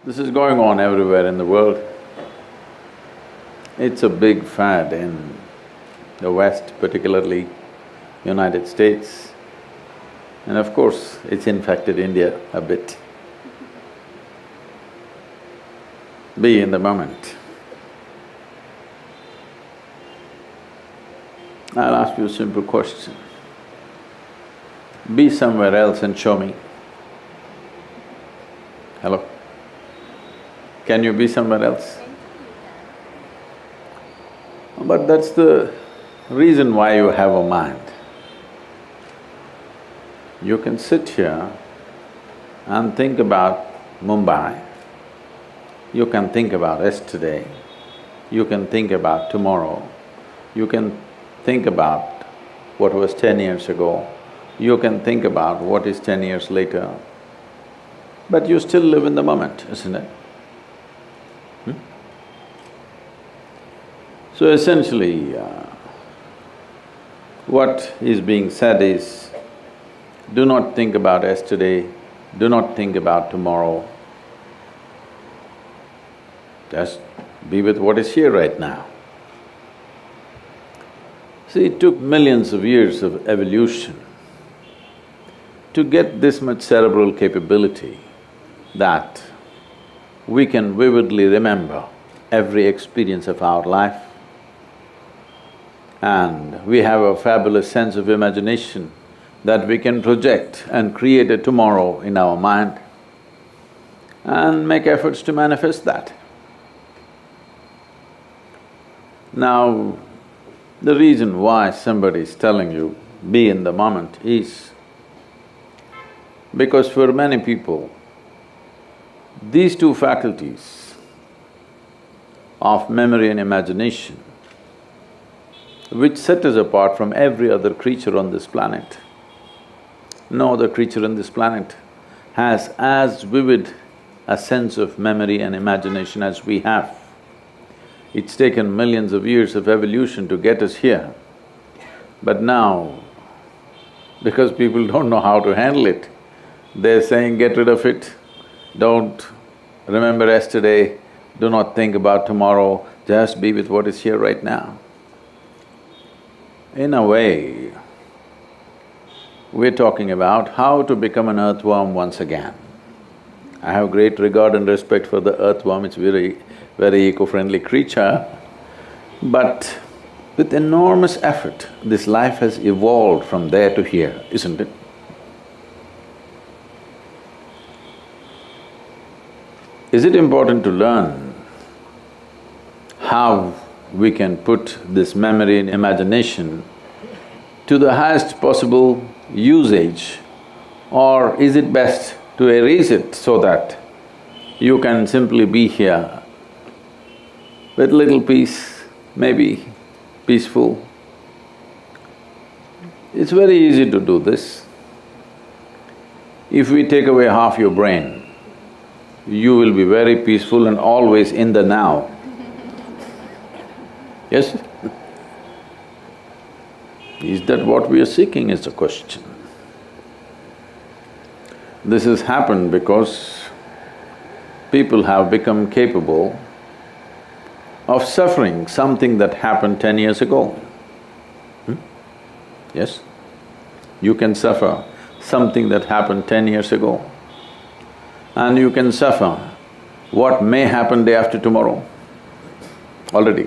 This is going on everywhere in the world. It's a big fad in the West, particularly United States. And of course, it's infected India a bit. Be in the moment. I'll ask you a simple question. Be somewhere else and show me. Hello? Can you be somewhere else? But that's the reason why you have a mind. You can sit here and think about Mumbai, you can think about yesterday, you can think about tomorrow, you can think about what was 10 years ago, you can think about what is 10 years later, but you still live in the moment, isn't it? So essentially, what is being said is, do not think about yesterday, do not think about tomorrow. Just be with what is here right now. See, it took millions of years of evolution to get this much cerebral capability that we can vividly remember every experience of our life, and we have a fabulous sense of imagination that we can project and create a tomorrow in our mind and make efforts to manifest that. Now, the reason why somebody is telling you, be in the moment is because for many people, these two faculties of memory and imagination, which set us apart from every other creature on this planet. No other creature on this planet has as vivid a sense of memory and imagination as we have. It's taken millions of years of evolution to get us here, but now, because people don't know how to handle it, they're saying, get rid of it, don't remember yesterday, do not think about tomorrow, just be with what is here right now. In a way, we're talking about how to become an earthworm once again. I have great regard and respect for the earthworm, it's very eco-friendly creature, but with enormous effort, this life has evolved from there to here, isn't it? Is it important to learn how we can put this memory and imagination to the highest possible usage, or is it best to erase it so that you can simply be here with little peace, maybe peaceful? It's very easy to do this. If we take away half your brain, you will be very peaceful and always in the now. Yes? Is that what we are seeking is the question. This has happened because people have become capable of suffering something that happened 10 years ago. Yes? You can suffer something that happened 10 years ago, and you can suffer what may happen day after tomorrow already.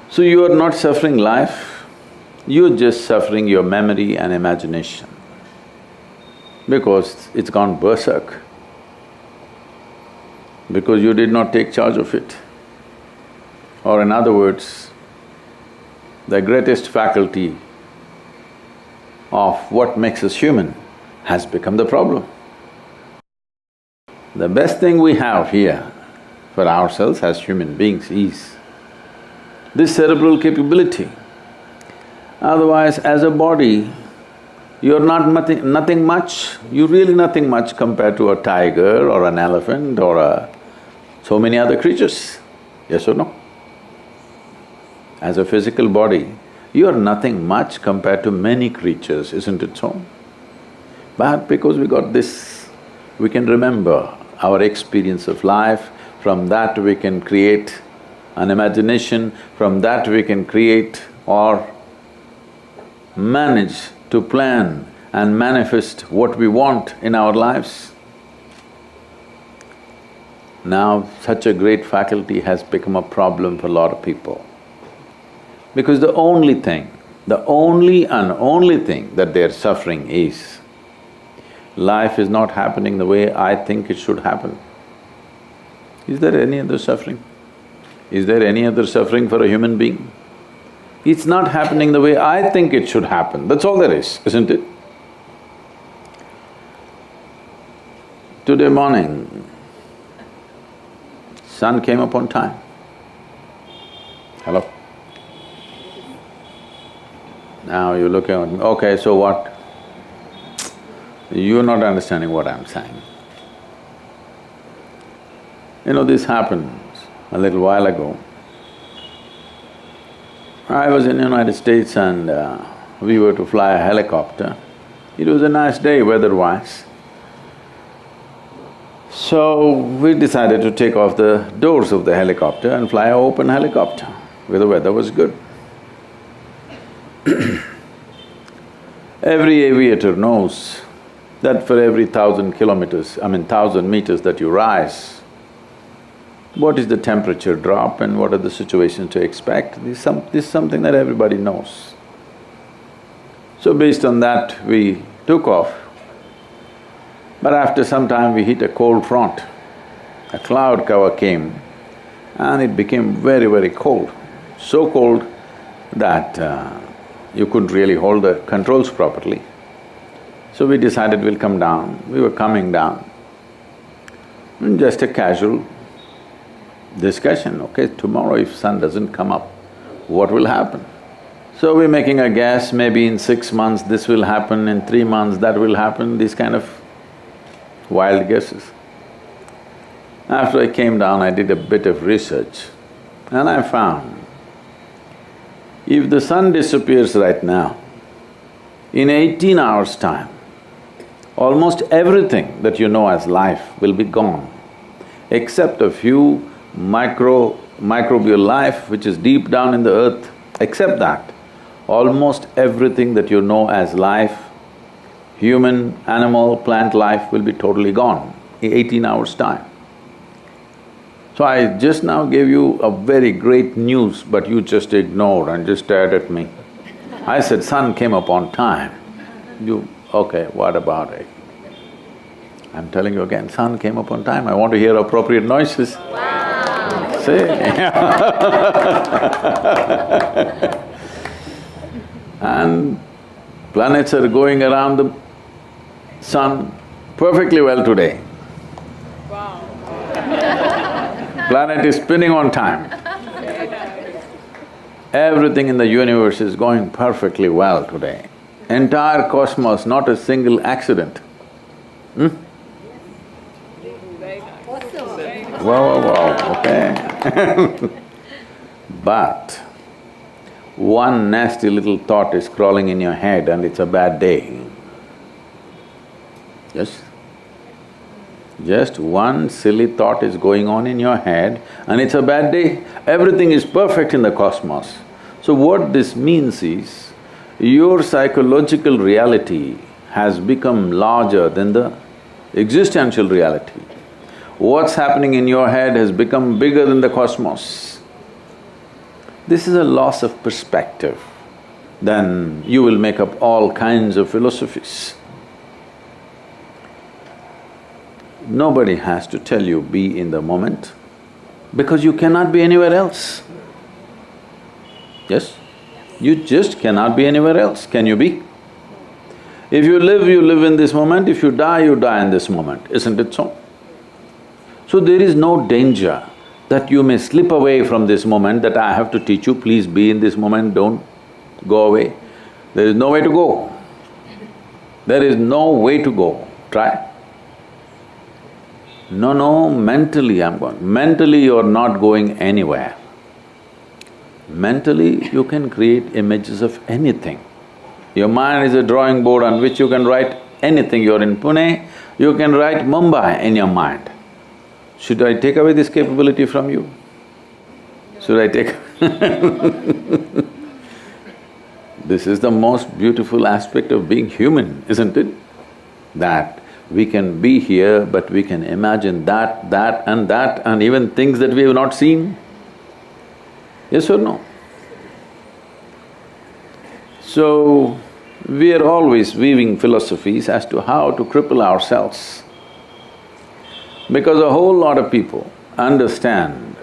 So you are not suffering life, you're just suffering your memory and imagination because it's gone berserk, because you did not take charge of it. Or in other words, the greatest faculty of what makes us human has become the problem. The best thing we have here for ourselves as human beings is this cerebral capability. Otherwise, as a body, you're nothing much, you're really nothing much compared to a tiger or an elephant or so many other creatures, yes or no? As a physical body, you're nothing much compared to many creatures, isn't it so? But because we got this we can remember our experience of life, from that we can create an imagination, from that we can create or manage to plan and manifest what we want in our lives. Now, such a great faculty has become a problem for a lot of people. Because the only thing that they're suffering is, life is not happening the way I think it should happen. Is there any other suffering? Is there any other suffering for a human being? It's not happening the way I think it should happen, that's all there is, isn't it? Today morning, sun came up on time. Hello? Now you're looking at me, okay, so what? You're not understanding what I'm saying. You know, this happened a little while ago. I was in the United States and we were to fly a helicopter. It was a nice day weather-wise. So we decided to take off the doors of the helicopter and fly an open helicopter, where the weather was good. Every aviator knows that for every 1,000 meters that you rise, what is the temperature drop and what are the situations to expect, this is something that everybody knows. So based on that, we took off. But after some time we hit a cold front. A cloud cover came and it became very, very cold. So cold that you couldn't really hold the controls properly. So we decided we'll come down. We were coming down. And just a casual discussion, okay, tomorrow if sun doesn't come up, what will happen? So we're making a guess, maybe in 6 months this will happen, in 3 months that will happen, these kind of wild guesses. After I came down, I did a bit of research and I found if the sun disappears right now, in 18 hours' time, almost everything that you know as life will be gone, except a few microbial life which is deep down in the earth. Except that, almost everything that you know as life, human, animal, plant life will be totally gone in 18 hours' time. So I just now gave you a very great news, but you just ignored and just stared at me. I said, sun came up on time. You… okay, what about it? I'm telling you again, sun came up on time, I want to hear appropriate noises. Wow. See? And planets are going around the sun perfectly well today. Wow. Planet is spinning on time. Everything in the universe is going perfectly well today. Entire cosmos, not a single accident. Wow, okay. But one nasty little thought is crawling in your head and it's a bad day. Yes? Just one silly thought is going on in your head and it's a bad day. Everything is perfect in the cosmos. So what this means is, your psychological reality has become larger than the existential reality. What's happening in your head has become bigger than the cosmos. This is a loss of perspective. Then you will make up all kinds of philosophies. Nobody has to tell you be in the moment, because you cannot be anywhere else. Yes? You just cannot be anywhere else, can you be? If you live in this moment, if you die in this moment, isn't it so? So there is no danger that you may slip away from this moment, that I have to teach you, please be in this moment, don't go away. There is no way to go. There is no way to go. Try. No, mentally I'm going. Mentally you're not going anywhere. Mentally you can create images of anything. Your mind is a drawing board on which you can write anything. You're in Pune, you can write Mumbai in your mind. Should I take away this capability from you? Should I take… This is the most beautiful aspect of being human, isn't it? That we can be here, but we can imagine that, and even things that we have not seen. Yes or no? So, we are always weaving philosophies as to how to cripple ourselves. Because a whole lot of people understand,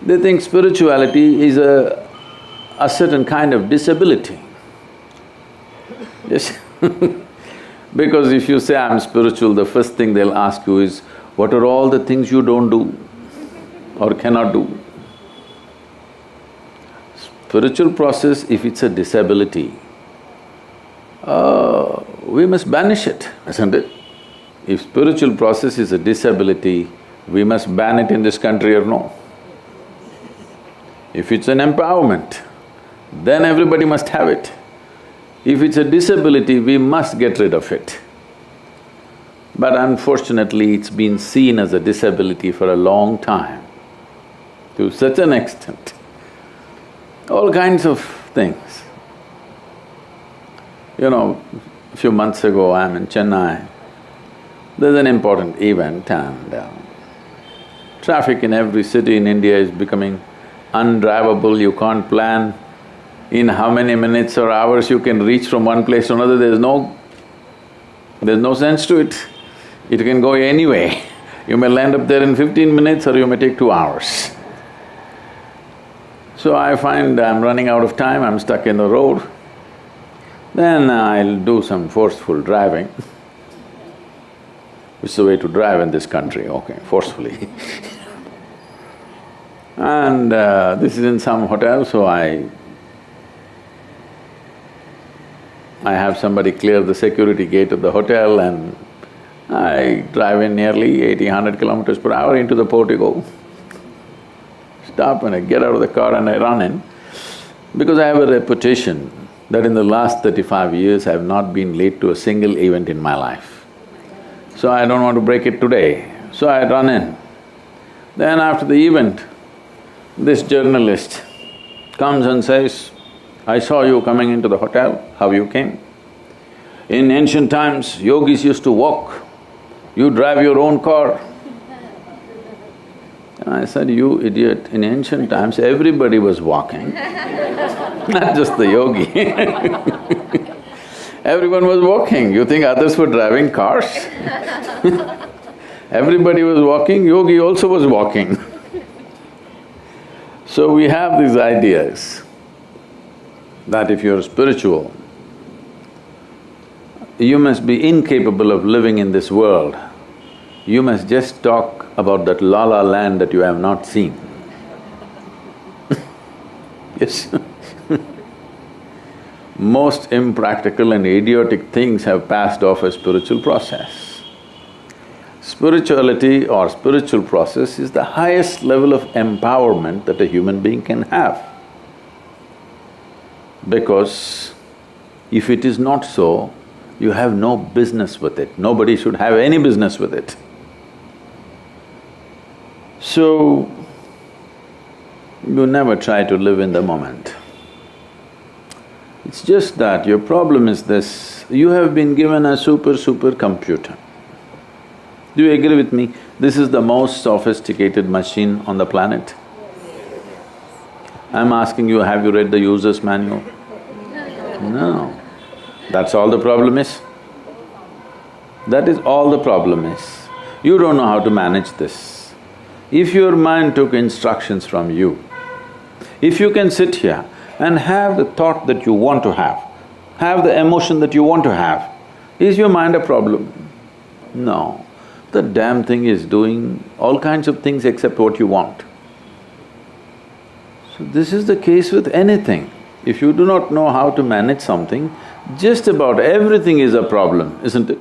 they think spirituality is a certain kind of disability. Yes because if you say, I'm spiritual, the first thing they'll ask you is, what are all the things you don't do or cannot do? Spiritual process, if it's a disability, we must banish it, isn't it? If spiritual process is a disability, we must ban it in this country or no? If it's an empowerment, then everybody must have it. If it's a disability, we must get rid of it. But unfortunately, it's been seen as a disability for a long time, to such an extent. All kinds of things. You know, a few months ago, I'm in Chennai. There's an important event and traffic in every city in India is becoming undrivable, you can't plan in how many minutes or hours you can reach from one place to another, there's no sense to it. It can go anyway. You may land up there in 15 minutes or you may take 2 hours. So I find I'm running out of time, I'm stuck in the road. Then I'll do some forceful driving. Which is the way to drive in this country, okay, forcefully and this is in some hotel, so I have somebody clear the security gate of the hotel and I drive in nearly 80–100 kilometers per hour into the portico. Stop and I get out of the car and I run in. Because I have a reputation that in the last 35 years I have not been late to a single event in my life. So I don't want to break it today, so I run in. Then after the event, this journalist comes and says, I saw you coming into the hotel, how you came? In ancient times, yogis used to walk, you drive your own car. And I said, you idiot, in ancient times everybody was walking, not just the yogi Everyone was walking, you think others were driving cars? Everybody was walking, yogi also was walking So we have these ideas that if you're spiritual, you must be incapable of living in this world. You must just talk about that la-la land that you have not seen. Yes Most impractical and idiotic things have passed off as spiritual process. Spirituality or spiritual process is the highest level of empowerment that a human being can have. Because if it is not so, you have no business with it, nobody should have any business with it. So, you never try to live in the moment. It's just that your problem is this, you have been given a super computer. Do you agree with me? This is the most sophisticated machine on the planet. I'm asking you, have you read the user's manual? No. That's all the problem is. That is all the problem is. You don't know how to manage this. If your mind took instructions from you, if you can sit here and have the thought that you want to have the emotion that you want to have, is your mind a problem? No. The damn thing is doing all kinds of things except what you want. So this is the case with anything. If you do not know how to manage something, just about everything is a problem, isn't it?